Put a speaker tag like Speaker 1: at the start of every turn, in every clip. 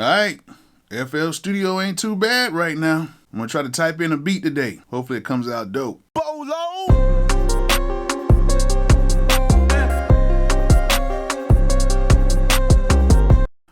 Speaker 1: Alright, FL Studio ain't too bad right now. I'm gonna try to type in a beat today. Hopefully it comes out dope.
Speaker 2: Bolo!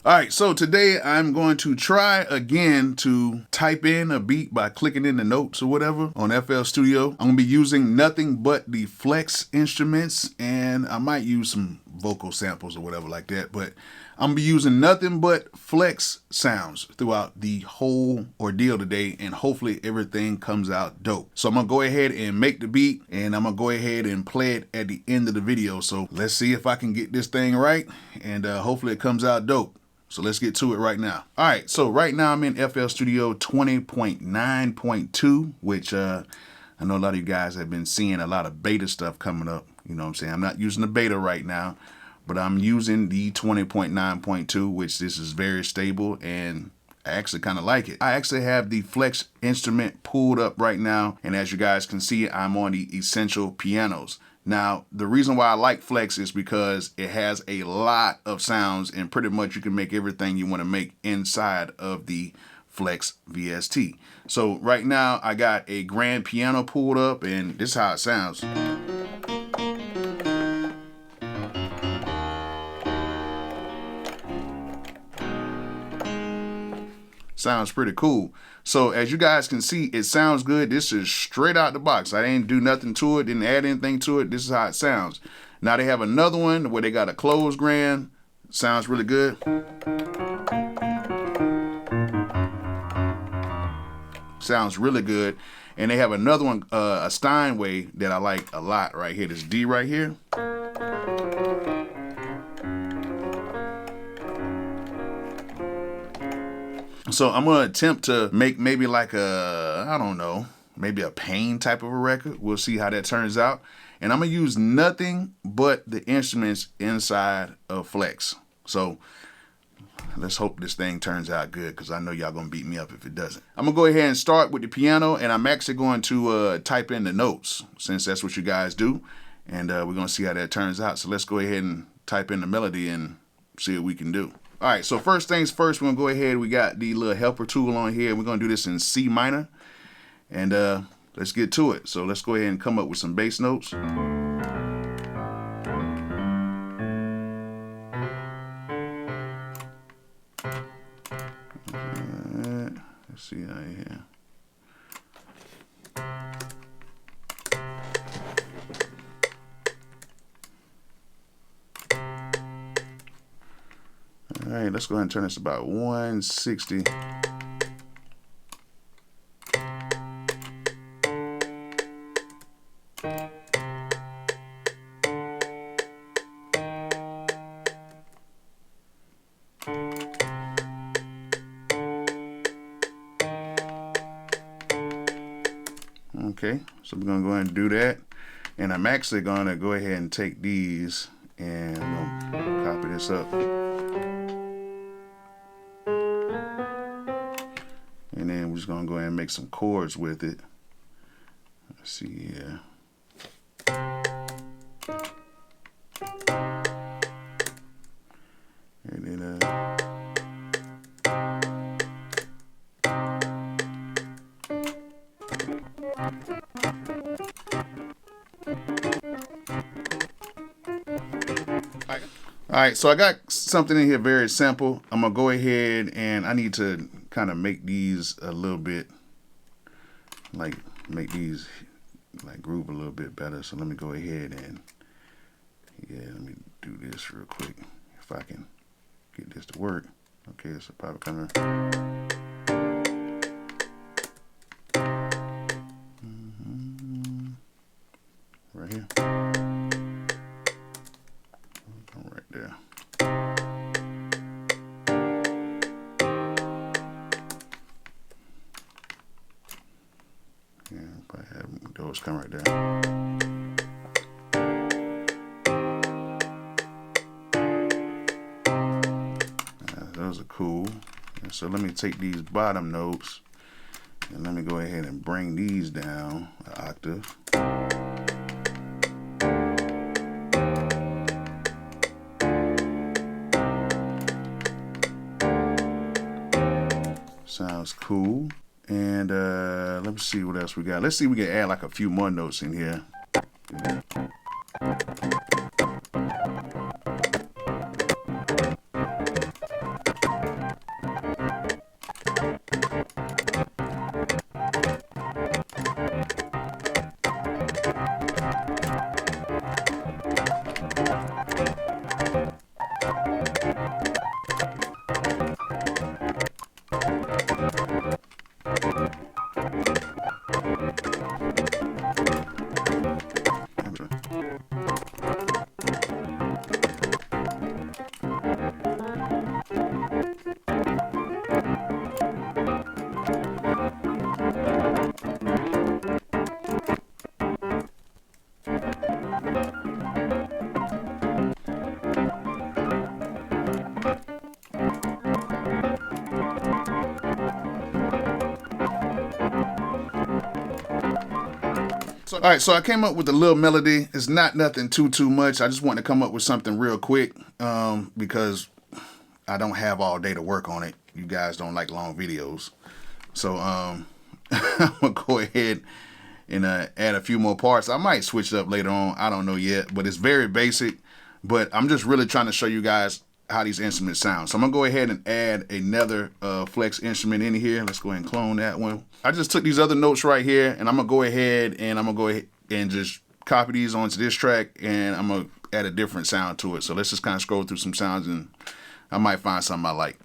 Speaker 1: Alright, so today I'm going to try again to type in a beat by clicking in the notes or whatever on FL Studio. I'm gonna be using nothing but the flex instruments, and I might use some vocal samples or whatever like that, but I'm gonna be using nothing but flex sounds throughout the whole ordeal today, and hopefully everything comes out dope. So I'm gonna go ahead and make the beat, and I'm gonna go ahead and play it at the end of the video. So let's see if I can get this thing right, and hopefully it comes out dope. So let's get to it right now. All right, so right now I'm in FL Studio 20.9.2, which I know a lot of you guys have been seeing a lot of beta stuff coming up. You know what I'm saying? I'm not using the beta right now, but I'm using the 20.9.2, which this is very stable, and I actually kind of like it. I actually have the flex instrument pulled up right now, and as you guys can see, I'm on the essential pianos. Now, the reason why I like flex is because it has a lot of sounds, and pretty much you can make everything you want to make inside of the flex VST. So right now I got a grand piano pulled up, and this is how it sounds. Sounds pretty cool. So as you guys can see, it sounds good. This is straight out the box. I didn't do nothing to it, didn't add anything to it. This is how it sounds. Now they have another one where they got a closed grand. Sounds really good. Sounds really good. And they have another one, a Steinway, that I like a lot right here. This D right here. So I'm gonna attempt to make maybe like a, I don't know, maybe a pain type of a record. We'll see how that turns out. And I'm gonna use nothing but the instruments inside of Flex. So let's hope this thing turns out good, because I know y'all gonna beat me up if it doesn't. I'm gonna go ahead and start with the piano, and I'm actually going to type in the notes, since that's what you guys do. And we're gonna see how that turns out. So let's go ahead and type in the melody and see what we can do. All right, so first things first, we're gonna go ahead. We got the little helper tool on here. We're gonna do this in C minor, and let's get to it. So let's go ahead and come up with some bass notes. Let's see out here. All right, let's go ahead and turn this about 160. Okay, so we're gonna go ahead and do that. And I'm actually gonna go ahead and take these, and I'm gonna copy this up. And then we're just gonna go ahead and make some chords with it. Let's see here. And then all right, so I got something in here very simple. I'm gonna go ahead, and I need to kind of make these a little bit, like make these like groove a little bit better. So let me go ahead and, yeah, let me do this real quick if I can get this to work. Okay, so probably kind of. Right here. Right there. Yeah, probably have those come right there. Those are cool. And so let me take these bottom notes, and let me go ahead and bring these down an octave. Sounds cool. And let me see what else we got. Let's see if we can add like a few more notes in here. All right, so I came up with a little melody. It's not nothing too much. I just want to come up with something real quick because I don't have all day to work on it. You guys don't like long videos. So I'm going to go ahead and add a few more parts. I might switch it up later on. I don't know yet, but it's very basic. But I'm just really trying to show you guys how these instruments sound. So I'm going to go ahead and add another flex instrument in here. Let's go ahead and clone that one. I just took these other notes right here, and I'm going to go ahead and just copy these onto this track, and I'm going to add a different sound to it. So let's just kind of scroll through some sounds, and I might find something I like.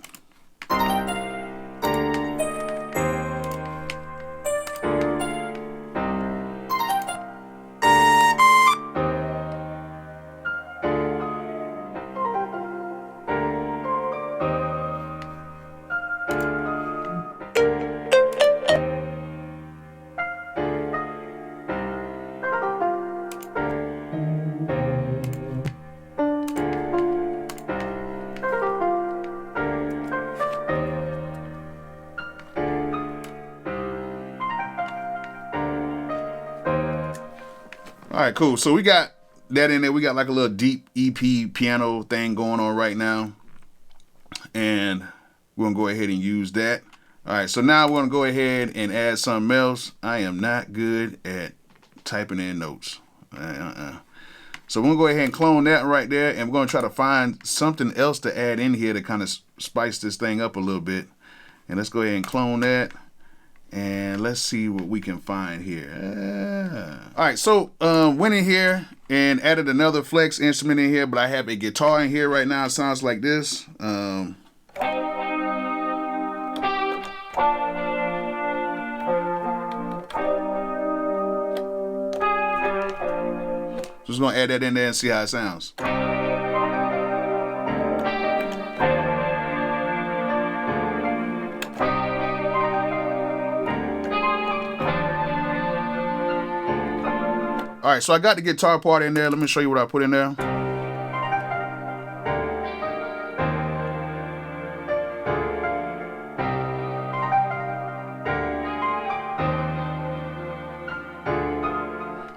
Speaker 1: All right, cool. So we got that in there. We got like a little deep EP piano thing going on right now. And we're going to go ahead and use that. All right, so now we're going to go ahead and add something else. I am not good at typing in notes. So we're going to go ahead and clone that right there. And we're going to try to find something else to add in here to kind of spice this thing up a little bit. And let's go ahead and clone that. And let's see what we can find here. All right, so went in here and added another flex instrument in here, but I have a guitar in here right now. It sounds like this. Just gonna add that in there and see how it sounds. All right, so I got the guitar part in there. Let me show you what I put in there.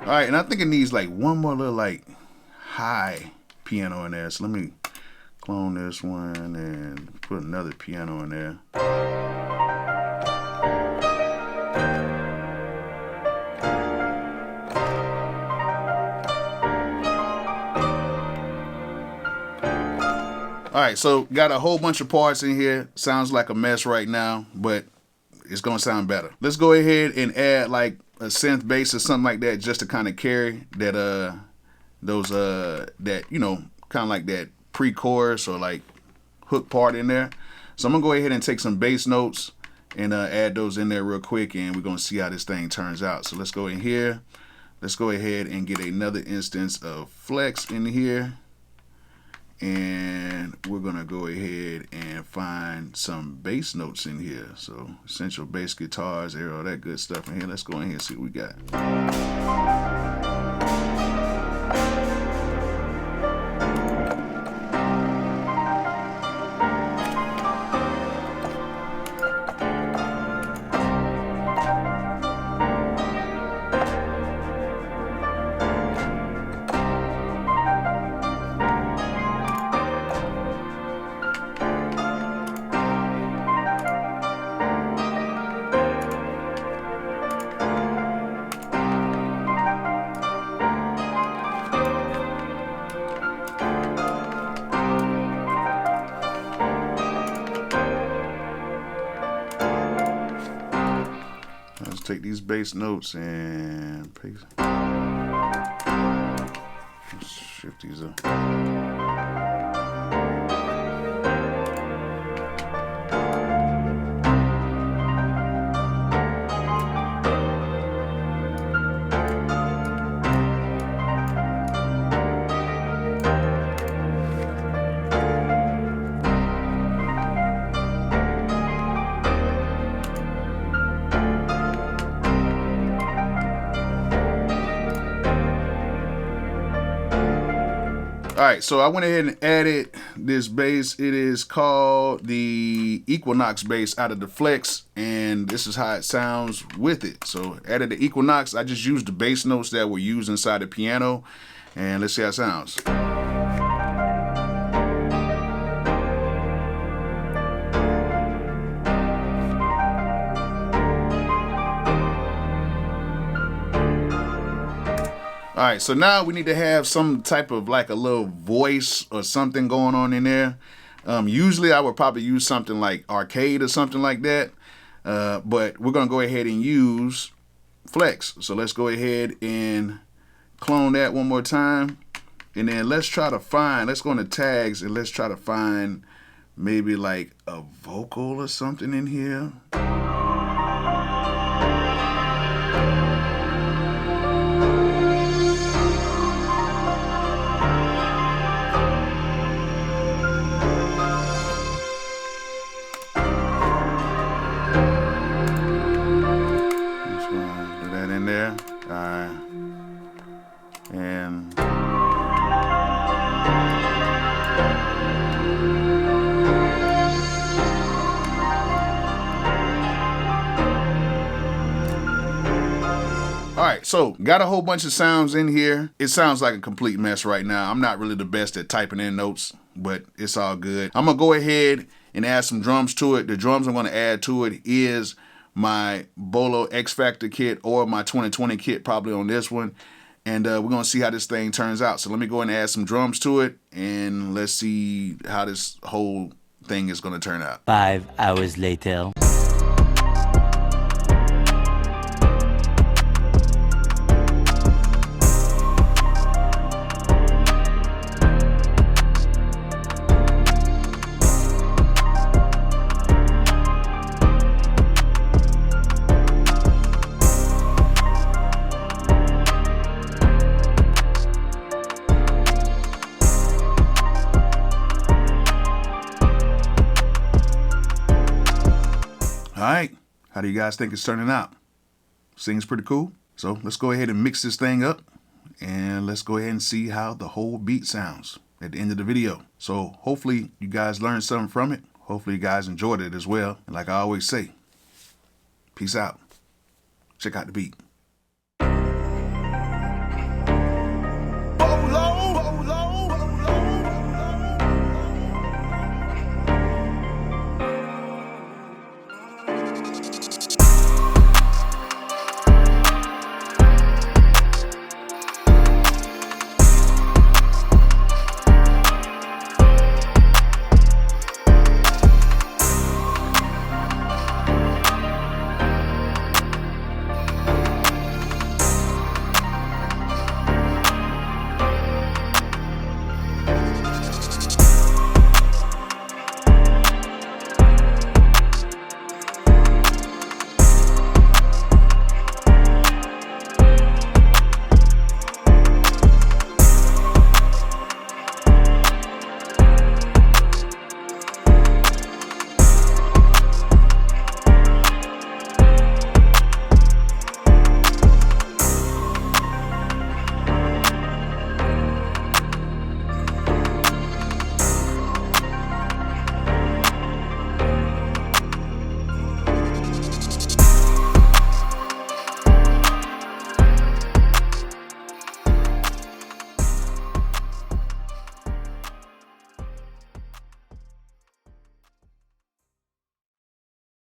Speaker 1: All right, and I think it needs like one more little like high piano in there. So let me clone this one and put another piano in there. All right, so got a whole bunch of parts in here. Sounds like a mess right now, but it's gonna sound better. Let's go ahead and add like a synth bass or something like that, just to kind of carry that that, you know, kind of like that pre-chorus or like hook part in there. So I'm gonna go ahead and take some bass notes and add those in there real quick, and we're gonna see how this thing turns out. So let's go in here. Let's go ahead and get another instance of flex in here. And we're gonna go ahead and find some bass notes in here. So essential bass guitars, all that good stuff in here. Let's go in here and see what we got. take these bass notes and paste. Let's shift these up. All right, so I went ahead and added this bass. It is called the Equinox bass out of the Flex, and this is how it sounds with it. So added the Equinox. I just used the bass notes that were used inside the piano, and let's see how it sounds. All right, so now we need to have some type of like a little voice or something going on in there. Usually I would probably use something like Arcade or something like that, but we're gonna go ahead and use Flex. So let's go ahead and clone that one more time. And then let's try to find, let's go into tags and let's try to find maybe like a vocal or something in here. There. And all right, so got a whole bunch of sounds in here. It sounds like a complete mess right now. I'm not really the best at typing in notes, but it's all good. I'm gonna go ahead and add some drums to it. The drums I'm gonna add to it is my Bolo X Factor kit or my 2020 kit, probably on this one. And we're gonna see how this thing turns out. So let me go and add some drums to it, and let's see how this whole thing is gonna turn out.
Speaker 2: 5 hours later.
Speaker 1: All right, how do you guys think it's turning out? Seems pretty cool. So let's go ahead and mix this thing up, and let's go ahead and see how the whole beat sounds at the end of the video. So hopefully you guys learned something from it. Hopefully you guys enjoyed it as well. And like I always say, peace out. Check out the beat.